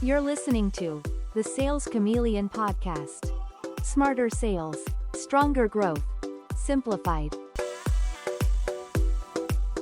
You're listening to the Sales Chameleon Podcast. Smarter sales, stronger growth, simplified.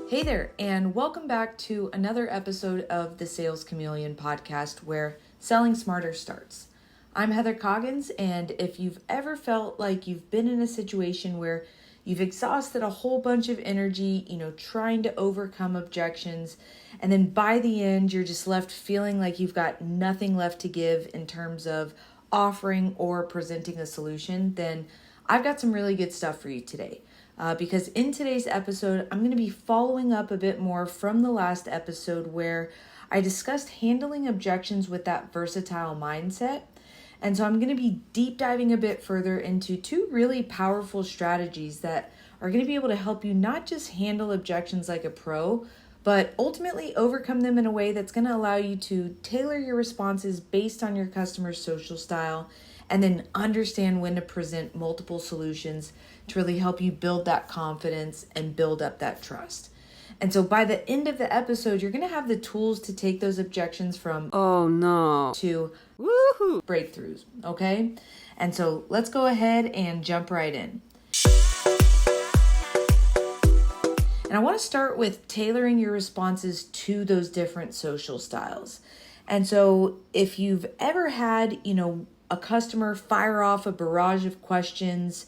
Hey there, and welcome back to another episode of the Sales Chameleon Podcast where selling smarter starts. I'm Heather Coggins, and if you've ever felt like you've been in a situation where you've exhausted a whole bunch of energy, trying to overcome objections, and then by the end, you're just left feeling like you've got nothing left to give in terms of offering or presenting a solution, then I've got some really good stuff for you today. Because in today's episode, I'm going to be following up a bit more from the last episode where I discussed handling objections with that versatile mindset. And so I'm going to be deep diving a bit further into two really powerful strategies that are going to be able to help you not just handle objections like a pro, but ultimately overcome them in a way that's going to allow you to tailor your responses based on your customer's social style and then understand when to present multiple solutions to really help you build that confidence and build up that trust. And so by the end of the episode, you're going to have the tools to take those objections from "oh no" to "woohoo" breakthroughs, okay? And so let's go ahead and jump right in. And I want to start with tailoring your responses to those different social styles. And so if you've ever had, a customer fire off a barrage of questions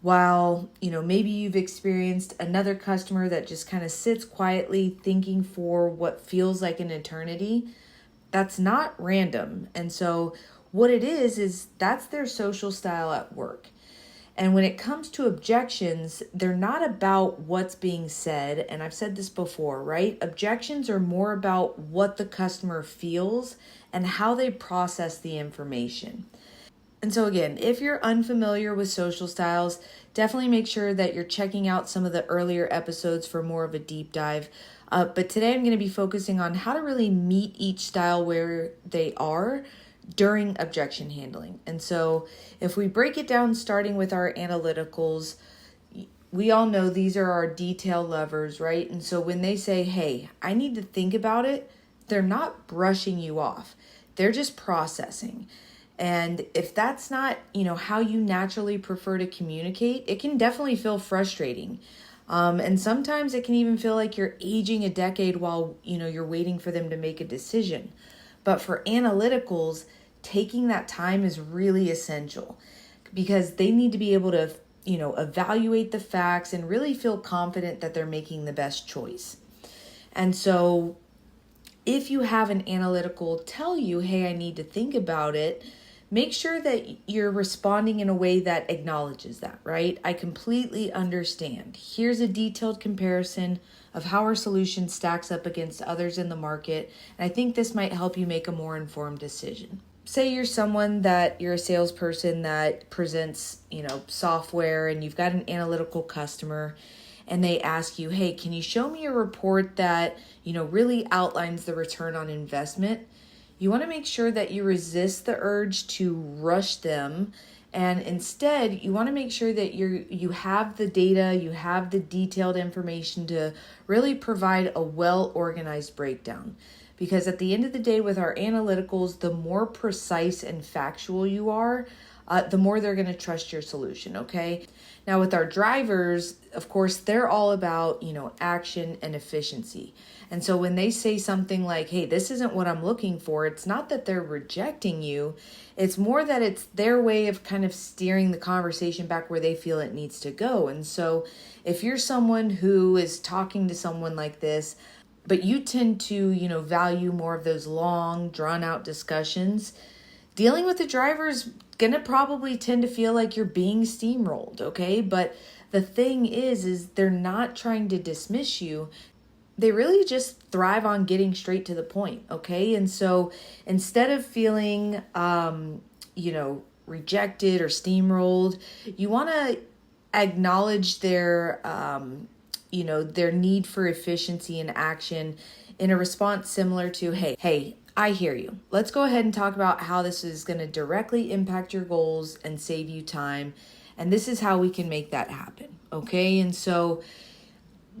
while, maybe you've experienced another customer that just kind of sits quietly thinking for what feels like an eternity, that's not random. And so what it is that's their social style at work. And when it comes to objections, they're not about what's being said. And I've said this before, right? Objections are more about what the customer feels and how they process the information. And so again, if you're unfamiliar with social styles, definitely make sure that you're checking out some of the earlier episodes for more of a deep dive. But today I'm going to be focusing on how to really meet each style where they are during objection handling. And so if we break it down, starting with our analyticals, we all know these are our detail levers, right? And so when they say, hey, I need to think about it, they're not brushing you off. They're just processing. And if that's not, how you naturally prefer to communicate, it can definitely feel frustrating. And sometimes it can even feel like you're aging a decade while, you're waiting for them to make a decision. But for analyticals, taking that time is really essential because they need to be able to, evaluate the facts and really feel confident that they're making the best choice. And so if you have an analytical tell you, hey, I need to think about it, make sure that you're responding in a way that acknowledges that, right? I completely understand. Here's a detailed comparison of how our solution stacks up against others in the market. And I think this might help you make a more informed decision. Say you're a salesperson that presents, software and you've got an analytical customer and they ask you, hey, can you show me a report that, really outlines the return on investment? You want to make sure that you resist the urge to rush them. And instead, you want to make sure that you have the data, you have the detailed information to really provide a well-organized breakdown. Because at the end of the day, with our analyticals, the more precise and factual you are, the more they're going to trust your solution, okay? Now with our drivers, of course, they're all about, action and efficiency. And so when they say something like, hey, this isn't what I'm looking for, it's not that they're rejecting you. It's more that it's their way of kind of steering the conversation back where they feel it needs to go. And so if you're someone who is talking to someone like this, but you tend to, value more of those long, drawn-out discussions, dealing with the driver is going to probably tend to feel like you're being steamrolled, okay? But the thing is they're not trying to dismiss you. They really just thrive on getting straight to the point, okay? And so instead of feeling, rejected or steamrolled, you want to acknowledge their need for efficiency and action in a response similar to, hey, I hear you. Let's go ahead and talk about how this is going to directly impact your goals and save you time. And this is how we can make that happen. Okay. And so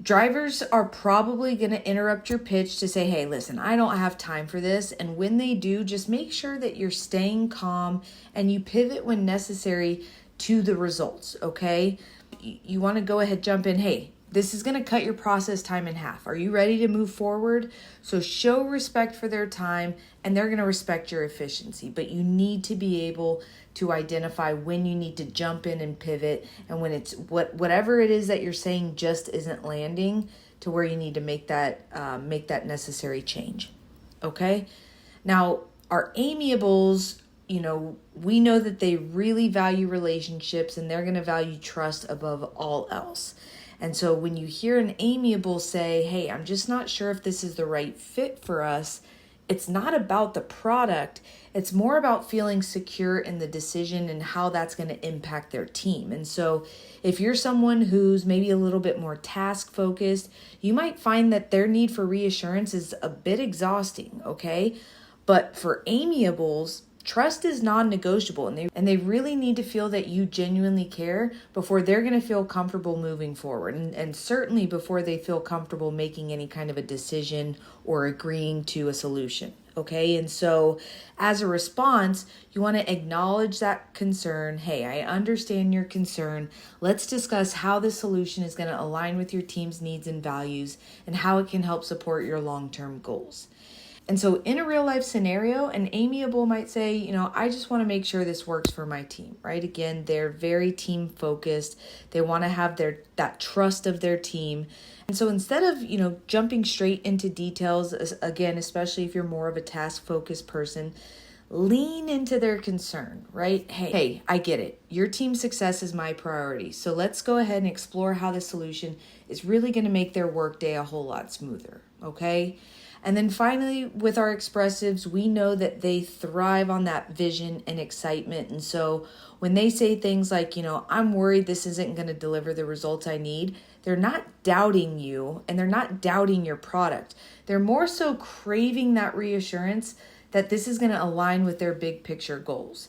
Drivers are probably going to interrupt your pitch to say, hey, listen, I don't have time for this. And when they do, just make sure that you're staying calm and you pivot when necessary to the results, okay? You want to go ahead, jump in. Hey, this is going to cut your process time in half. Are you ready to move forward? So show respect for their time and they're going to respect your efficiency. But you need to be able to identify when you need to jump in and pivot, and when it's whatever it is that you're saying just isn't landing to where you need to make that necessary change. Okay? Now, our amiables, we know that they really value relationships and they're going to value trust above all else. And so when you hear an amiable say, hey, I'm just not sure if this is the right fit for us, it's not about the product. It's more about feeling secure in the decision and how that's going to impact their team. And so if you're someone who's maybe a little bit more task focused, you might find that their need for reassurance is a bit exhausting, okay? But for amiables, trust is non-negotiable, and they really need to feel that you genuinely care before they're going to feel comfortable moving forward, and certainly before they feel comfortable making any kind of a decision or agreeing to a solution. Okay, and so as a response, you want to acknowledge that concern. Hey, I understand your concern. Let's discuss how this solution is going to align with your team's needs and values and how it can help support your long-term goals. And so in a real life scenario, an amiable might say, I just want to make sure this works for my team, right? Again, they're very team focused. They want to have that trust of their team. And so instead of, jumping straight into details, again, especially if you're more of a task focused person, lean into their concern, right? Hey, I get it. Your team's success is my priority. So let's go ahead and explore how the solution is really going to make their workday a whole lot smoother, okay? And then finally, with our expressives, we know that they thrive on that vision and excitement. And so when they say things like, I'm worried this isn't going to deliver the results I need, they're not doubting you and they're not doubting your product. They're more so craving that reassurance that this is going to align with their big picture goals.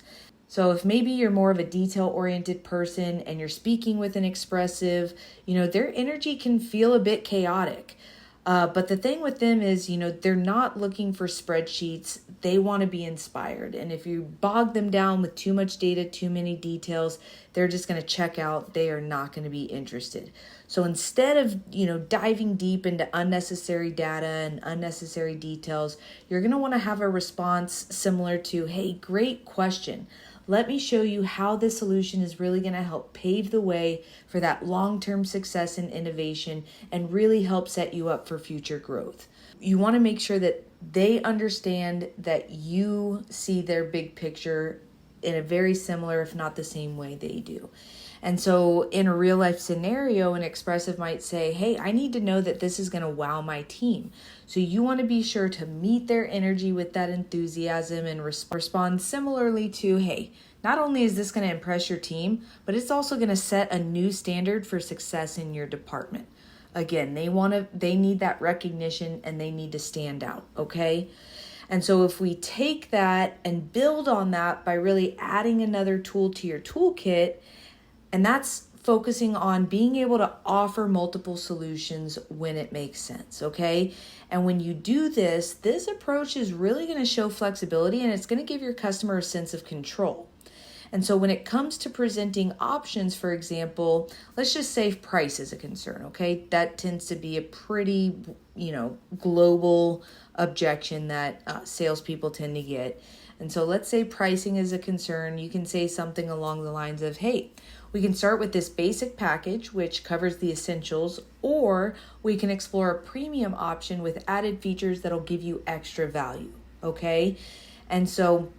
So if maybe you're more of a detail-oriented person and you're speaking with an expressive, their energy can feel a bit chaotic. But the thing with them is, they're not looking for spreadsheets. They want to be inspired. And if you bog them down with too much data, too many details, they're just going to check out. They are not going to be interested. So instead of, diving deep into unnecessary data and unnecessary details, you're going to want to have a response similar to, hey, great question. Let me show you how this solution is really going to help pave the way for that long-term success and innovation and really help set you up for future growth. You want to make sure that they understand that you see their big picture in a very similar, if not the same way they do. And so in a real life scenario, an expressive might say, hey, I need to know that this is going to wow my team. So you want to be sure to meet their energy with that enthusiasm and respond similarly to, hey, not only is this going to impress your team, but it's also going to set a new standard for success in your department. Again, they need that recognition and they need to stand out, okay? And so if we take that and build on that by really adding another tool to your toolkit, and that's focusing on being able to offer multiple solutions when it makes sense, okay? And when you do this approach is really going to show flexibility and it's going to give your customer a sense of control. And so when it comes to presenting options, for example, let's just say price is a concern, okay? That tends to be a pretty, global objection that salespeople tend to get. And so let's say pricing is a concern. You can say something along the lines of, hey, we can start with this basic package, which covers the essentials, or we can explore a premium option with added features that'll give you extra value, okay? And so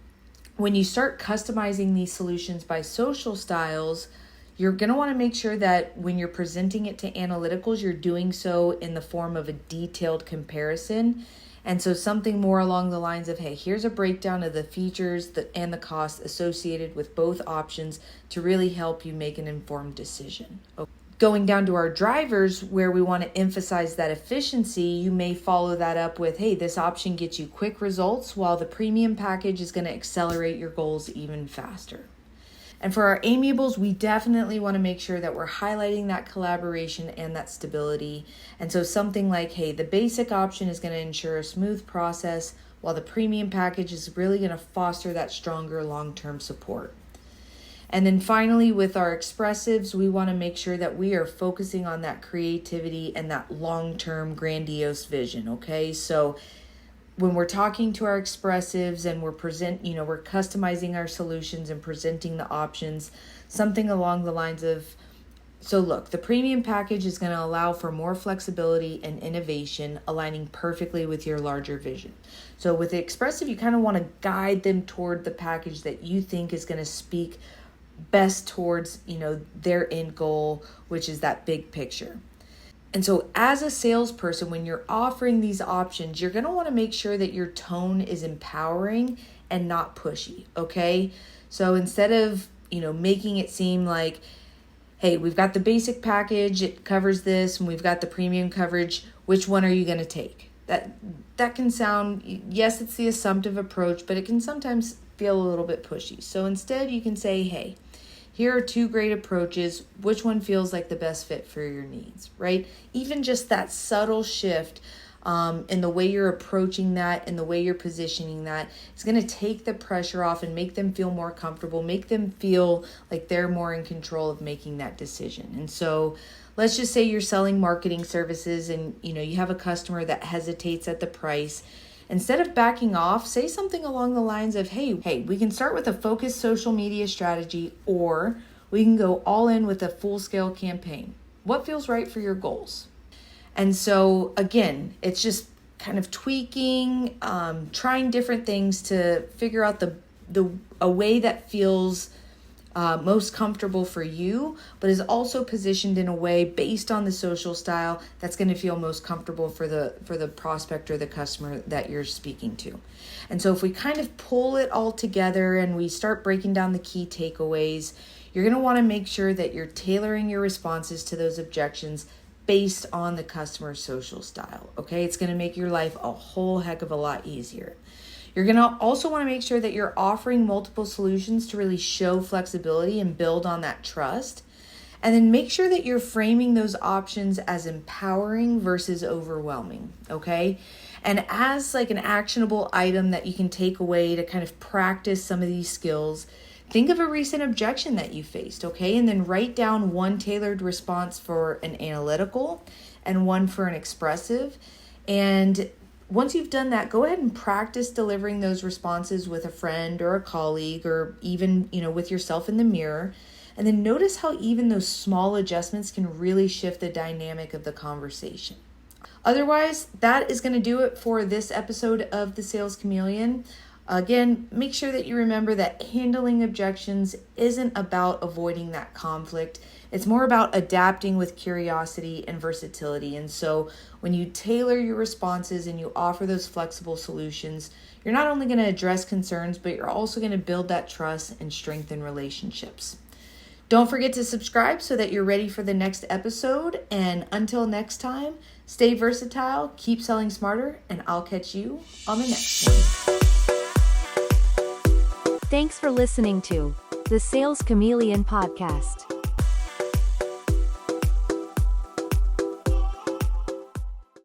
when you start customizing these solutions by social styles, you're going to want to make sure that when you're presenting it to analyticals, you're doing so in the form of a detailed comparison. And so something more along the lines of, hey, here's a breakdown of the features and the costs associated with both options to really help you make an informed decision. Okay. Going down to our drivers, where we want to emphasize that efficiency, you may follow that up with, hey, this option gets you quick results while the premium package is going to accelerate your goals even faster. And for our amiables, we definitely want to make sure that we're highlighting that collaboration and that stability. And so something like, hey, the basic option is going to ensure a smooth process, while the premium package is really going to foster that stronger long-term support. And then finally, with our expressives, we want to make sure that we are focusing on that creativity and that long-term grandiose vision, okay? So when we're talking to our expressives and we're customizing our solutions and presenting the options, something along the lines of, so look, the premium package is going to allow for more flexibility and innovation, aligning perfectly with your larger vision. So with the expressive, you kind of want to guide them toward the package that you think is going to speak best towards, their end goal, which is that big picture. And so as a salesperson, when you're offering these options, you're going to want to make sure that your tone is empowering and not pushy, okay? So instead of, making it seem like, hey, we've got the basic package, it covers this, and we've got the premium coverage, which one are you going to take? That can sound, yes, it's the assumptive approach, but it can sometimes feel a little bit pushy. So instead you can say, hey, here are two great approaches. Which one feels like the best fit for your needs, right? Even just that subtle shift in the way you're approaching that and the way you're positioning that is going to take the pressure off and make them feel more comfortable, make them feel like they're more in control of making that decision. And so let's just say you're selling marketing services and you have a customer that hesitates at the price. Instead of backing off, say something along the lines of, hey, we can start with a focused social media strategy, or we can go all in with a full-scale campaign. What feels right for your goals? And so again, it's just kind of tweaking, trying different things to figure out a way that feels most comfortable for you, but is also positioned in a way based on the social style that's going to feel most comfortable for the prospect or the customer that you're speaking to. And so if we kind of pull it all together and we start breaking down the key takeaways, you're going to want to make sure that you're tailoring your responses to those objections based on the customer's social style. Okay, it's going to make your life a whole heck of a lot easier. You're going to also want to make sure that you're offering multiple solutions to really show flexibility and build on that trust. And then make sure that you're framing those options as empowering versus overwhelming, okay? And as like an actionable item that you can take away to kind of practice some of these skills, think of a recent objection that you faced, okay? And then write down one tailored response for an analytical and one for an expressive. And once you've done that, go ahead and practice delivering those responses with a friend or a colleague, or even, with yourself in the mirror. And then notice how even those small adjustments can really shift the dynamic of the conversation. Otherwise, that is going to do it for this episode of The Sales Chameleon. Again, make sure that you remember that handling objections isn't about avoiding that conflict. It's more about adapting with curiosity and versatility. And so when you tailor your responses and you offer those flexible solutions, you're not only going to address concerns, but you're also going to build that trust and strengthen relationships. Don't forget to subscribe so that you're ready for the next episode. And until next time, stay versatile, keep selling smarter, and I'll catch you on the next one. Thanks for listening to the Sales Chameleon podcast.